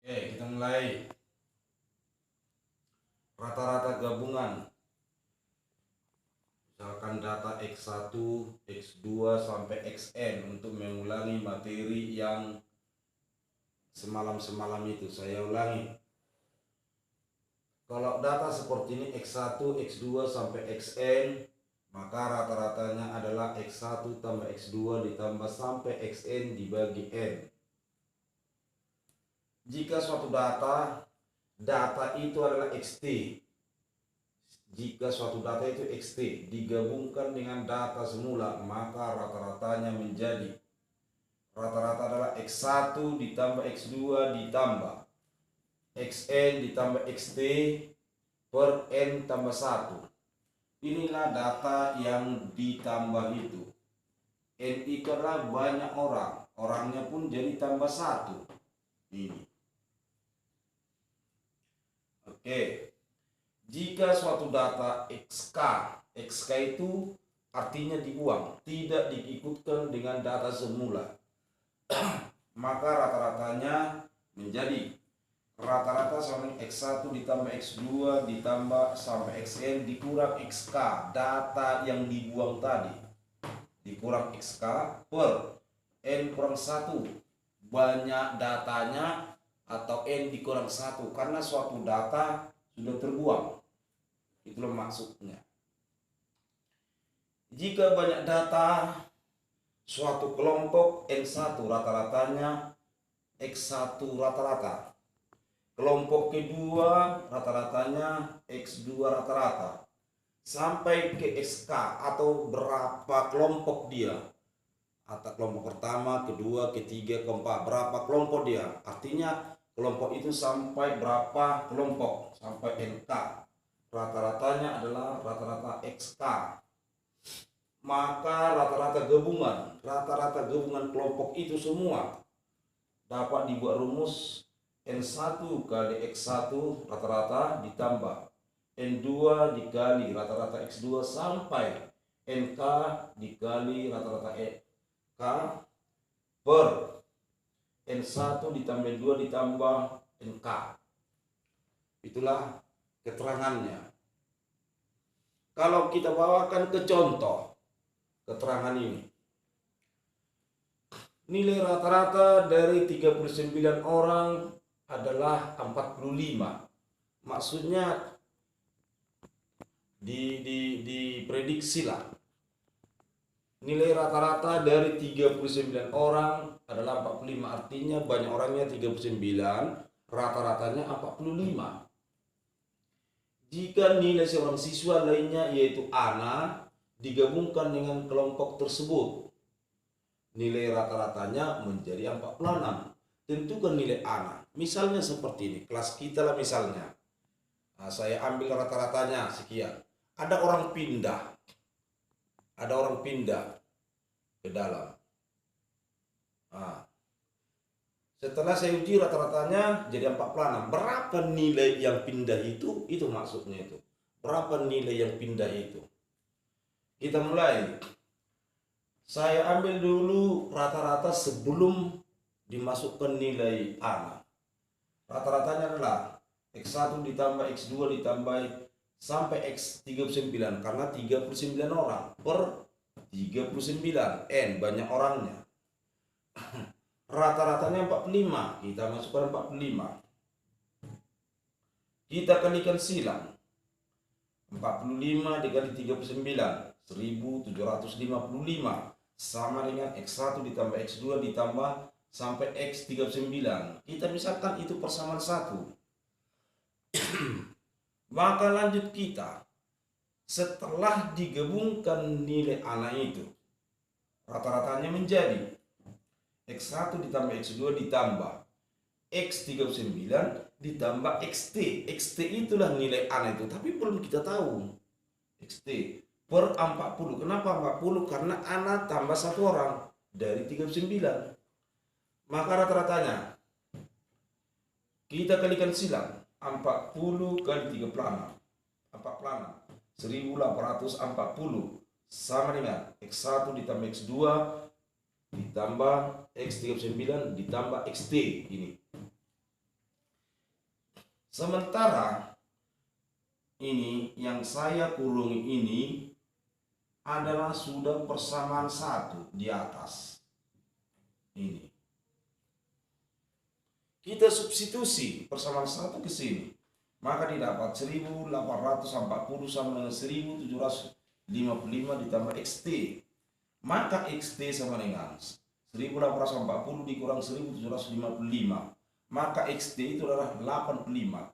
Kita mulai. Rata-rata gabungan. Misalkan data X1, X2 sampai Xn untuk mengulangi materi yang semalam-semalam itu. Saya ulangi. Kalau data seperti ini X1, X2 sampai Xn, maka rata-ratanya adalah X1 tambah X2 ditambah sampai Xn dibagi N. Jika suatu data itu adalah xt. Jika suatu data itu xt digabungkan dengan data semula, maka rata-ratanya menjadi rata-rata adalah x1 ditambah x2 ditambah xn ditambah xt per n tambah 1. Inilah data yang ditambah itu. N itu adalah banyak orang, orangnya pun jadi tambah 1. Ini. Oke, jika suatu data xk itu artinya dibuang, tidak diikutkan dengan data semula, maka rata-ratanya menjadi rata-rata sama x1 ditambah x2 ditambah sampai xn dikurang xk, data yang dibuang tadi, dikurang xk per n kurang 1, banyak datanya, atau n dikurang 1 karena suatu data sudah terbuang. Itulah maksudnya. Jika banyak data suatu kelompok N1 rata-ratanya X1 rata-rata. Kelompok kedua rata-ratanya X2 rata-rata. Sampai ke SK atau berapa kelompok dia. Atau kelompok pertama, kedua, ketiga, keempat, berapa kelompok dia. Artinya kelompok itu sampai berapa kelompok, sampai NK. Rata-ratanya adalah rata-rata XK. Maka rata-rata gabungan kelompok itu semua dapat dibuat rumus N1 kali X1 rata-rata ditambah N2 dikali rata-rata X2 sampai NK dikali rata-rata K per N1 ditambah N2 ditambah NK. Itulah keterangannya. Kalau kita bawakan ke contoh keterangan ini, nilai rata-rata dari 39 orang adalah 45. Maksudnya diprediksi lah. Nilai rata-rata dari 39 orang adalah 45, artinya banyak orangnya 39, rata-ratanya 45. Jika nilai seorang siswa lainnya yaitu Ana digabungkan dengan kelompok tersebut, nilai rata-ratanya menjadi 46. Tentukan nilai Ana. Misalnya seperti ini, kelas kita lah misalnya. Nah, saya ambil rata-ratanya sekian. Ada orang pindah ke dalam. Nah, setelah saya uji rata-ratanya jadi 46. Berapa nilai yang pindah itu? Itu maksudnya itu. Berapa nilai yang pindah itu? Kita mulai. Saya ambil dulu rata-rata sebelum dimasukkan nilai A. Rata-ratanya adalah X1 ditambah X2 ditambah sampai X39 karena 39 orang per 39 N banyak orangnya. Rata-ratanya 45, kita masukkan 45. Kita kalikan silang. 45 dikali 39, 1755 sama dengan X1 ditambah X2 ditambah sampai X39. Kita misalkan itu persamaan 1. Maka lanjut kita, setelah digabungkan nilai anak itu, rata-ratanya menjadi X1 ditambah X2 ditambah X39 ditambah XT. XT itulah nilai anak itu, tapi belum kita tahu. XT per 40. Kenapa 40? Karena anak tambah 1 orang dari 39. Maka rata-ratanya kita kalikan silang. 40 kali 36 1840 sama dengan X1 ditambah X2 ditambah X39 ditambah XT ini. Sementara ini yang saya kurung ini adalah sudah persamaan 1 di atas. Ini. Kita substitusi persamaan 1 ke sini. Maka didapat 1840 sama dengan 1755 ditambah XT. Maka XT sama dengan 1840 dikurang 1755. Maka XT itu adalah 85.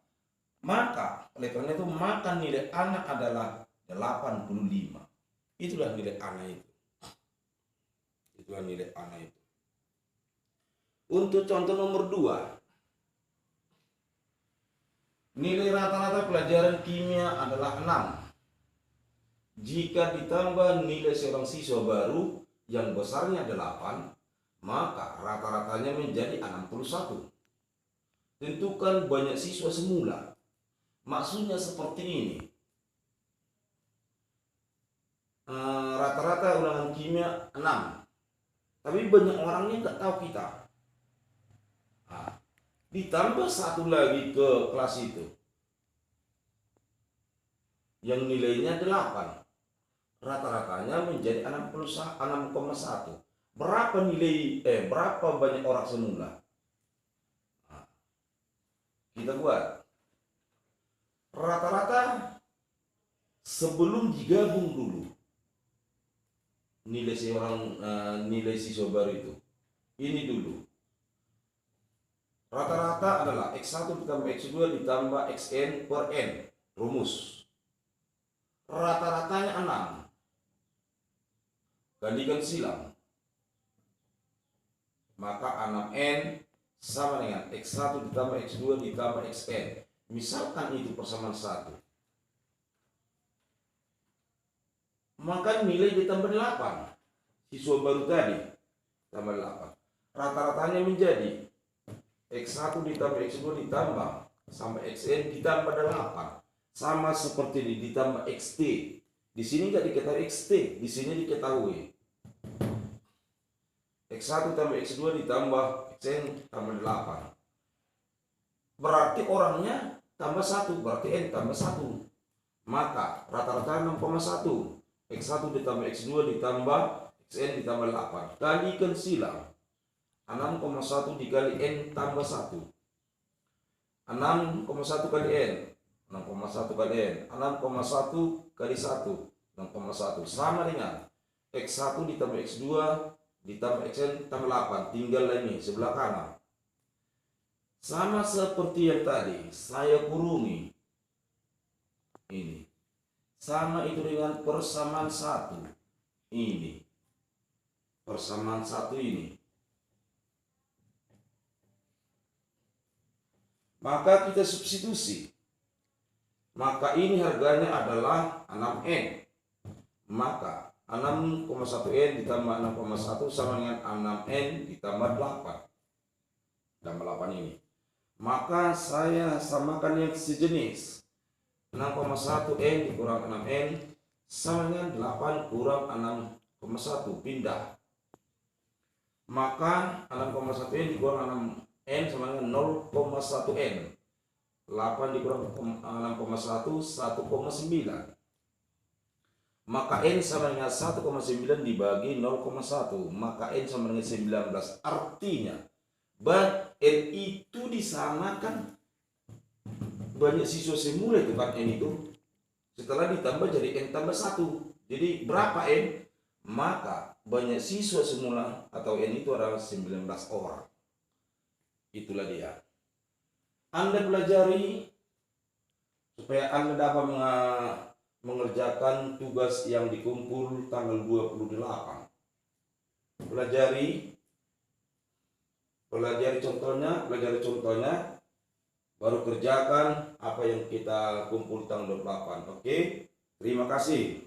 Maka oleh karena itu maka nilai anak adalah 85. Itulah nilai anak itu. Itulah nilai anak itu. Untuk contoh nomor 2. Nilai rata-rata pelajaran kimia adalah 6. Jika ditambah nilai seorang siswa baru yang besarnya 8, maka rata-ratanya menjadi 61. Tentukan banyak siswa semula. Maksudnya seperti ini. Rata-rata ulangan kimia 6. Tapi banyak orangnya nggak tahu kita. Ditambah 1 lagi ke kelas itu. Yang nilainya 8. Rata-ratanya menjadi 6,1. Berapa banyak orang semula? Kita buat. Rata-rata sebelum digabung dulu nilai siswa baru itu. Ini dulu. Rata-rata adalah X1 ditambah X2 ditambah Xn per N. Rumus. Rata-ratanya 6. Gandikan silang. Maka 6N sama dengan X1 ditambah X2 ditambah Xn. Misalkan itu persamaan 1. Maka nilai ditambah 8. Siswa baru tadi tambah 8. Rata-ratanya menjadi X1 ditambah X2 ditambah sampai Xn ditambah 8. Sama seperti ini ditambah XT. Di sini nggak diketahui XT, di sini diketahui. X1 tambah X2 ditambah Xn tambah 8. Berarti orangnya tambah 1, berarti N tambah 1. Maka rata-rata 6,1. X1 ditambah X2 ditambah Xn ditambah 8. Kalikan silang. 6,1 dikali N tambah 1. 6,1 kali N. 6,1 kali N. 6,1 kali 1. 6,1 sama dengan X1 ditambah X2 ditambah Xn tambah 8. Tinggal ini sebelah kanan. Sama seperti yang tadi, saya kurungi. Ini. Sama itu dengan persamaan 1. Ini. Persamaan 1 ini. Maka kita substitusi. Maka ini harganya adalah 6N. Maka 6,1N ditambah 6,1 sama dengan 6N ditambah 8. Tambah 8 ini. Maka saya samakan yang sejenis. 6,1N dikurang 6N sama dengan 8 kurang 6,1. Pindah. Maka 6,1N dikurang 6N sama dengan 0,1N. 8 dikurang 6,1 1,9. Maka N sama dengan 1,9 dibagi 0,1. Maka N sama dengan 19. Artinya N itu di sana kan banyak siswa semula itu kan N itu. Setelah ditambah jadi N tambah 1. Jadi berapa N? Maka banyak siswa semula atau N itu adalah 19 orang. Itulah dia. Anda pelajari supaya Anda dapat mengerjakan tugas yang dikumpul tanggal 28. Pelajari contohnya, baru kerjakan apa yang kita kumpul tanggal 28. Oke? Terima kasih.